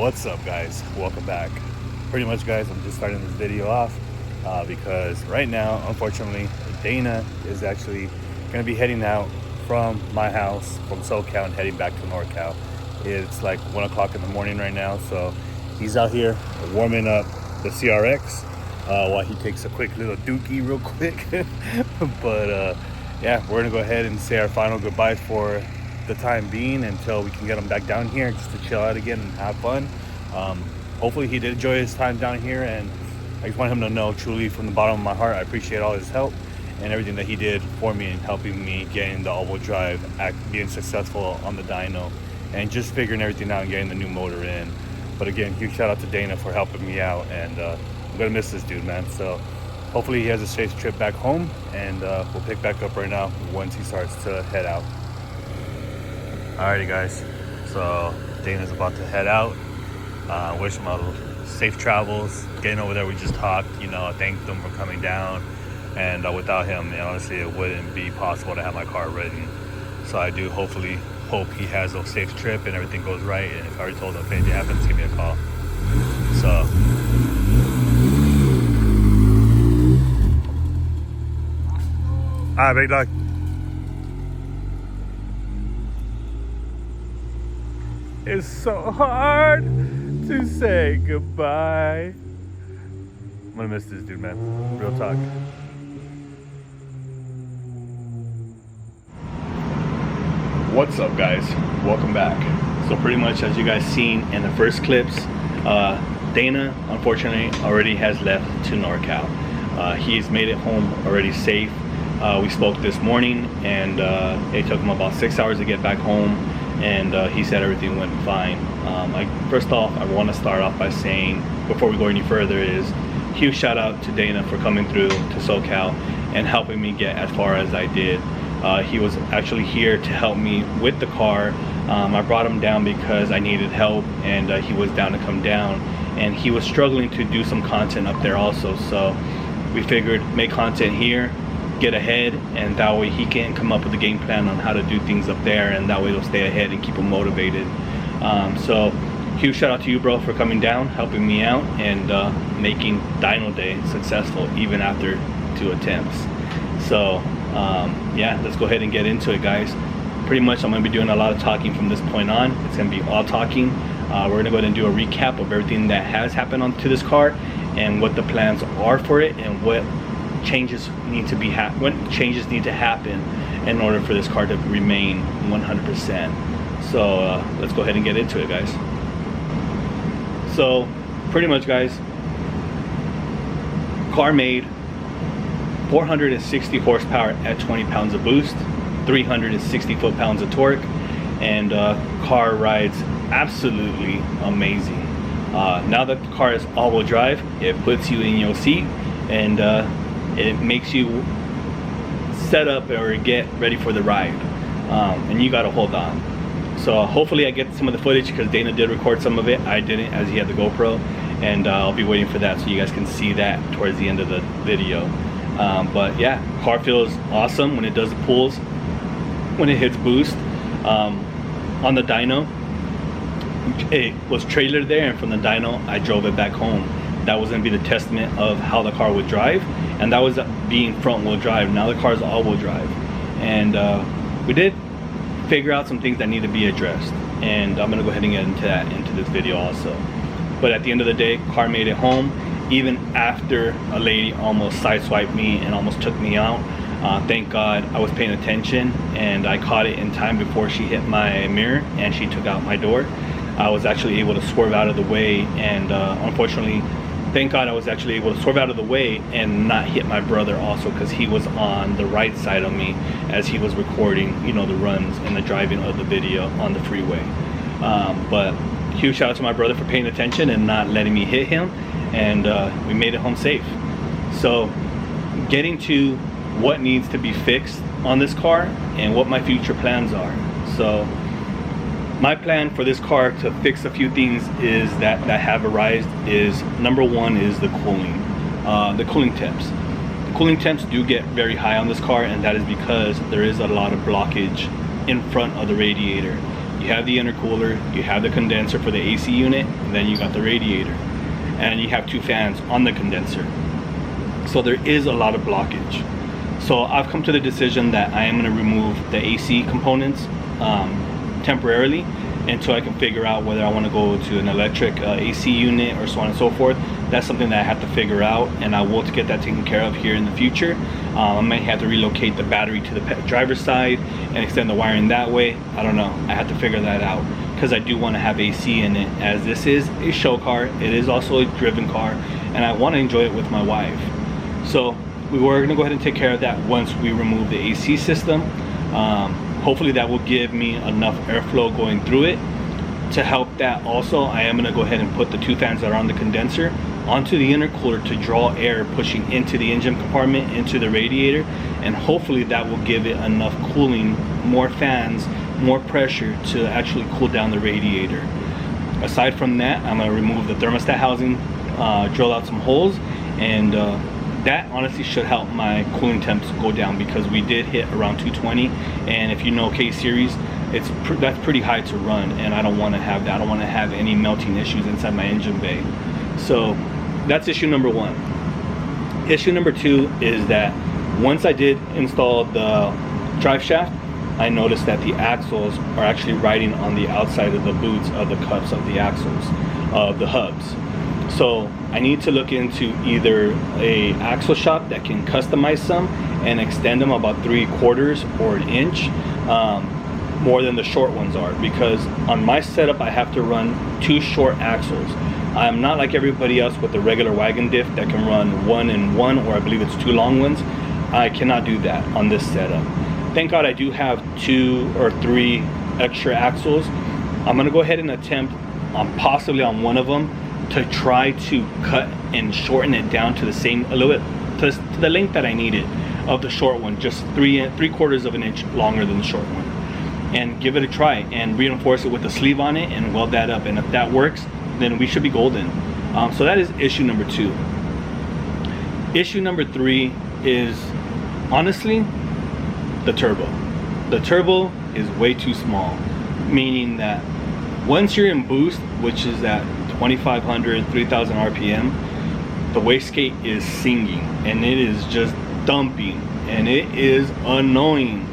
What's up, guys? Welcome back. Pretty much, guys, I'm just starting this video off because right now, unfortunately, Dana is actually going to be heading out from my house from Socal and heading back to NorCal. It's like 1 o'clock in the morning right now, so he's out here warming up the CRX while he takes a quick little dookie real quick. But yeah, we're gonna go ahead and say our final goodbyes for the time being until we can get him back down here just to chill out again and have fun. Hopefully he did enjoy his time down here, and I just want him to know truly from the bottom of my heart I appreciate all his help and everything that he did for me and helping me getting the all-wheel drive, being successful on the dyno, and just figuring everything out and getting the new motor in. But again, huge shout out to Dana for helping me out, and I'm gonna miss this dude, man. So hopefully he has a safe trip back home, and we'll pick back up right now once he starts to head out. Alrighty, guys, so Dana's about to head out. Wish him all safe travels. Getting over there, we just talked, I thanked him for coming down, and without him, honestly, it wouldn't be possible to have my car ready. So I do hope he has a safe trip and everything goes right, and if I already told him if anything happens, give me a call. So alright, big dog. It's so hard to say goodbye. I'm gonna miss this dude, man. Real talk. What's up, guys? Welcome back. So pretty much as you guys seen in the first clips, Dana unfortunately already has left to NorCal. He's made it home already safe. We spoke this morning, and it took him about 6 hours to get back home, and he said everything went fine. First off, I want to start off by saying, before we go any further, is huge shout out to Dana for coming through to Socal and helping me get as far as I did. He was actually here to help me with the car. I brought him down because I needed help, and he was down to come down, and he was struggling to do some content up there also. So we figured make content here, get ahead, and that way he can come up with a game plan on how to do things up there, and that way he'll stay ahead and keep him motivated. So huge shout out to you, bro, for coming down, helping me out, and making Dyno Day successful even after 2 attempts. So yeah, let's go ahead and get into it, guys. Pretty much I'm going to be doing a lot of talking from this point on. It's going to be all talking. We're going to go ahead and do a recap of everything that has happened onto this car and what the plans are for it, and what changes need to happen in order for this car to remain 100%. So let's go ahead and get into it, guys. So pretty much, guys, car made 460 horsepower at 20 pounds of boost, 360 foot-pounds of torque, and car rides absolutely amazing. Now that the car is all-wheel drive, it puts you in your seat, and it makes you set up or get ready for the ride, and you got to hold on. So hopefully I get some of the footage, because Dana did record some of it. I didn't, as he had the GoPro, and I'll be waiting for that so you guys can see that towards the end of the video. But yeah, car feels awesome when it does the pulls, when it hits boost. On the dyno, it was trailered there, and from the dyno I drove it back home. That was going to be the testament of how the car would drive, and that was being front wheel drive. Now the car is all wheel drive, and we did figure out some things that need to be addressed, and I'm going to go ahead and get into that into this video also. But at the end of the day, car made it home, even after a lady almost sideswiped me and almost took me out. Thank God I was paying attention, and I caught it in time before she hit my mirror and she took out my door. I was actually able to swerve out of the way, and unfortunately, thank God I was actually able to swerve out of the way and not hit my brother also, because he was on the right side of me as he was recording, the runs and the driving of the video on the freeway. But huge shout out to my brother for paying attention and not letting me hit him, and we made it home safe. So getting to what needs to be fixed on this car and what my future plans are. So my plan for this car to fix a few things is that have arisen is, number one is the cooling temps. The cooling temps do get very high on this car, and that is because there is a lot of blockage in front of the radiator. you have the intercooler, you have the condenser for the AC unit, and then you got the radiator, and you have 2 fans on the condenser. So there is a lot of blockage. So I've come to the decision that I am going to remove the AC components temporarily until I can figure out whether I want to go to an electric AC unit or so on and so forth. That's something that I have to figure out, and I will get that taken care of here in the future. I might have to relocate the battery to the driver's side and extend the wiring that way. I don't know. I have to figure that out because I do want to have AC in it, as this is a show car. It is also a driven car, and I want to enjoy it with my wife. So we were going to go ahead and take care of that once we remove the AC system. Hopefully that will give me enough airflow going through it. To help that also, I am going to go ahead and put the 2 fans that are on the condenser onto the intercooler to draw air pushing into the engine compartment, into the radiator, and hopefully that will give it enough cooling, more fans, more pressure to actually cool down the radiator. Aside from that, I'm going to remove the thermostat housing, drill out some holes, and that honestly should help my cooling temps go down, because we did hit around 220, and if you know K-Series, that's pretty high to run, and I don't want to have that. I don't want to have any melting issues inside my engine bay. So that's issue number 1. Issue number 2 is that once I did install the drive shaft, I noticed that the axles are actually riding on the outside of the boots of the cups of the axles of the hubs. So I need to look into either a axle shop that can customize some and extend them about 3/4 or an inch more than the short ones are, because on my setup I have to run 2 short axles. I'm not like everybody else with the regular wagon diff that can run 1 and 1, or I believe it's 2 long ones. I cannot do that on this setup. Thank God I do have 2 or 3 extra axles. I'm gonna go ahead and attempt possibly on one of them to try to cut and shorten it down to the same, a little bit to the length that I needed of the short one, just 3/4 of an inch longer than the short one, and give it a try and reinforce it with a sleeve on it and weld that up. And if that works, then we should be golden. So that is issue number 2. Issue number 3 is honestly the turbo. The turbo is way too small, meaning that once you're in boost, which is at 2500, 3000 RPM, the wastegate is singing and it is just dumping, and it is annoying.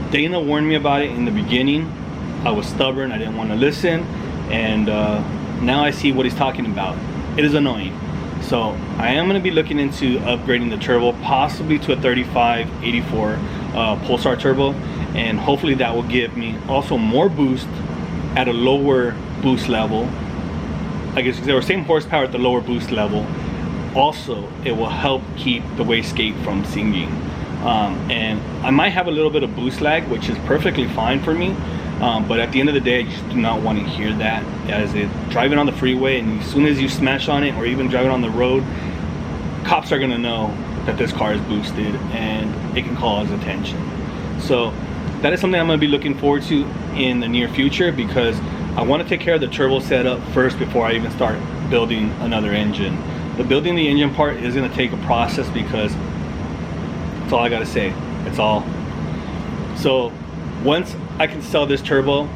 Dana warned me about it in the beginning. I was stubborn, I didn't want to listen, and now I see what he's talking about. It is annoying. So I am going to be looking into upgrading the turbo, possibly to a 3584 Pulsar turbo, and hopefully that will give me also more boost at a lower boost level. I guess they were same horsepower at the lower boost level. Also, it will help keep the wastegate from singing. And I might have a little bit of boost lag, which is perfectly fine for me. But at the end of the day, I just do not want to hear that, as it driving on the freeway, and as soon as you smash on it, or even driving on the road, cops are gonna know that this car is boosted and it can cause attention. So that is something I'm gonna be looking forward to in the near future, because I want to take care of the turbo setup first before I even start building another engine. The building the engine part is gonna take a process, because that's all I gotta say. It's all. So once I can sell this turbo,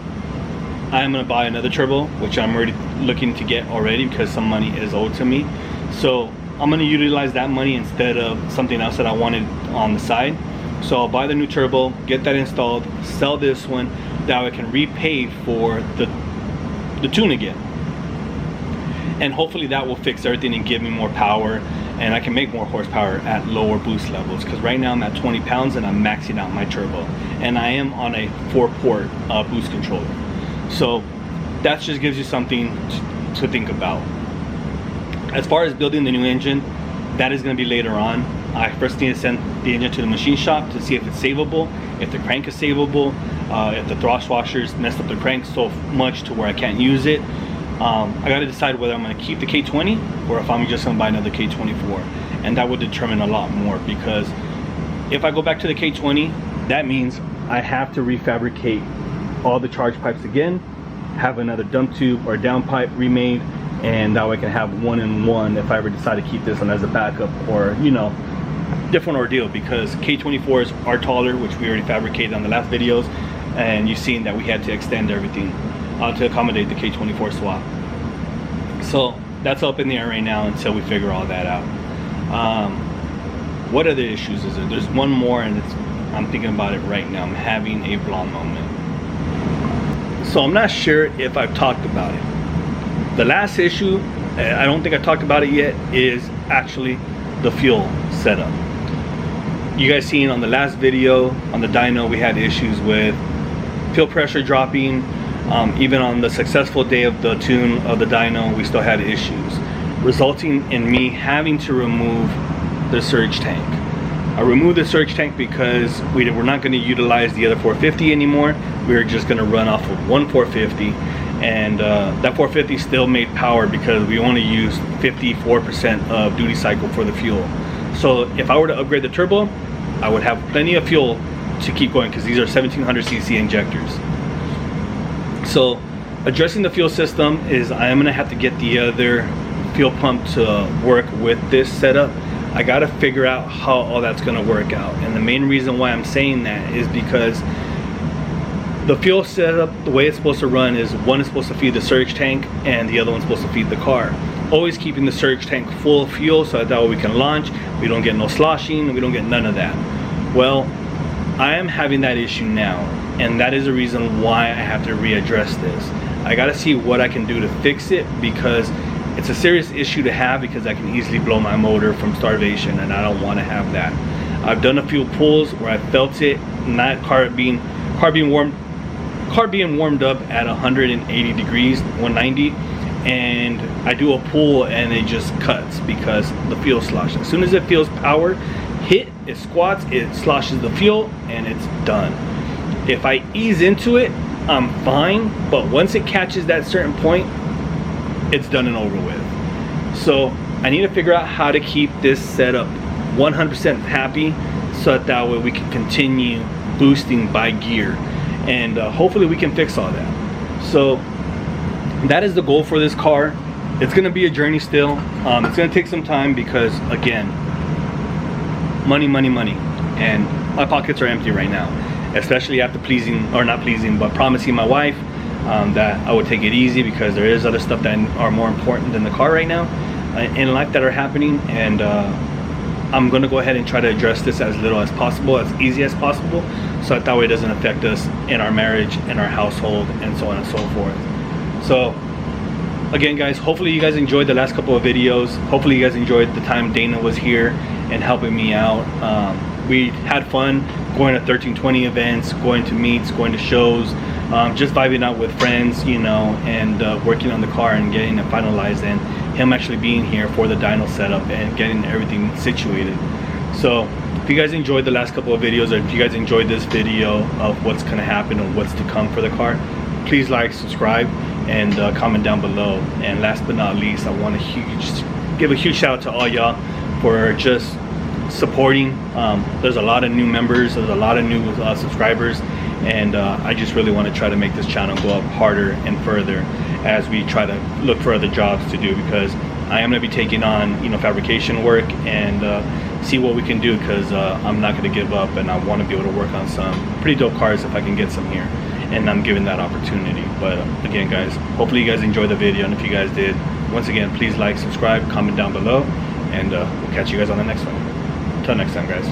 I'm gonna buy another turbo, which I'm already looking to get already, because some money is owed to me. So I'm gonna utilize that money instead of something else that I wanted on the side. So I'll buy the new turbo, get that installed, sell this one, that I can repay for the tune again. And hopefully that will fix everything and give me more power, and I can make more horsepower at lower boost levels, because right now I'm at 20 pounds and I'm maxing out my turbo, and I am on a 4-port boost controller. So that just gives you something to think about. As far as building the new engine, that is going to be later on. I first need to send the engine to the machine shop to see if it's savable, if the crank is savable, if the thrust washers messed up the crank so much to where I can't use it. I got to decide whether I'm going to keep the K20 or if I'm just going to buy another K24, and that would determine a lot more, because if I go back to the K20, that means I have to refabricate all the charge pipes again, have another dump tube or downpipe remade, and that way I can have 1-in-1 if I ever decide to keep this one as a backup, or you know, different ordeal, because K24s are taller, which we already fabricated on the last videos, and you've seen that we had to extend everything to accommodate the K24 swap. So that's up in the air right now until we figure all that out. What other issues is there? There's one more, and I'm thinking about it right now. I'm having a blonde moment. So I'm not sure if I've talked about it. The last issue, I don't think I talked about it yet, is actually the fuel setup. You guys seen on the last video on the dyno, we had issues with fuel pressure dropping. Even on the successful day of the tune of the dyno, we still had issues, resulting in me having to remove the surge tank. I removed the surge tank because we're not going to utilize the other 450 anymore. We're just going to run off of one 450, and that 450 still made power because we only used 54% of duty cycle for the fuel. So if I were to upgrade the turbo, I would have plenty of fuel to keep going, because these are 1700cc injectors. So addressing the fuel system is I am going to have to get the other fuel pump to work with this setup. I got to figure out how all that's going to work out, and the main reason why I'm saying that is because the fuel setup, the way it's supposed to run, is one is supposed to feed the surge tank and the other one's supposed to feed the car. Always keeping the surge tank full of fuel so that way we can launch, we don't get no sloshing, we don't get none of that. Well, I am having that issue now, and that is the reason why I have to readdress this. I got to see what I can do to fix it, because it's a serious issue to have, because I can easily blow my motor from starvation, and I don't want to have that. I've done a few pulls where I felt it, not car being warmed up at 180 degrees, 190, and I do a pull and it just cuts because the fuel slosh. As soon as it feels power hit, it squats, it sloshes the fuel, and it's done. If I ease into it, I'm fine, but once it catches that certain point, it's done and over with. So I need to figure out how to keep this setup 100% happy, so that way we can continue boosting by gear, and hopefully we can fix all that. So that is the goal for this car. It's going to be a journey still. It's going to take some time because, again, money, and my pockets are empty right now, especially after promising my wife that I would take it easy, because there is other stuff that are more important than the car right now in life that are happening, and I'm going to go ahead and try to address this as little as possible, as easy as possible, so that way it doesn't affect us in our marriage, in our household, and so on and so forth. So again, guys, hopefully you guys enjoyed the last couple of videos. Hopefully you guys enjoyed the time Dana was here and helping me out. We had fun going to 1320 events, going to meets, going to shows, just vibing out with friends, you know, and working on the car and getting it finalized, and him actually being here for the dyno setup and getting everything situated. So if you guys enjoyed the last couple of videos, or if you guys enjoyed this video of what's going to happen and what's to come for the car, please like, subscribe, and comment down below. And last but not least, I want to give a huge shout out to all y'all for just supporting. There's a lot of new members, there's a lot of new subscribers, and I just really want to try to make this channel go up harder and further as we try to look for other jobs to do, because I am going to be taking on, you know, fabrication work, and see what we can do, because I'm not going to give up, and I want to be able to work on some pretty dope cars if I can get some here, and I'm given that opportunity. But again, guys, hopefully you guys enjoyed the video, and if you guys did, once again, please like, subscribe, comment down below, and we'll catch you guys on the next one. Until next time, guys.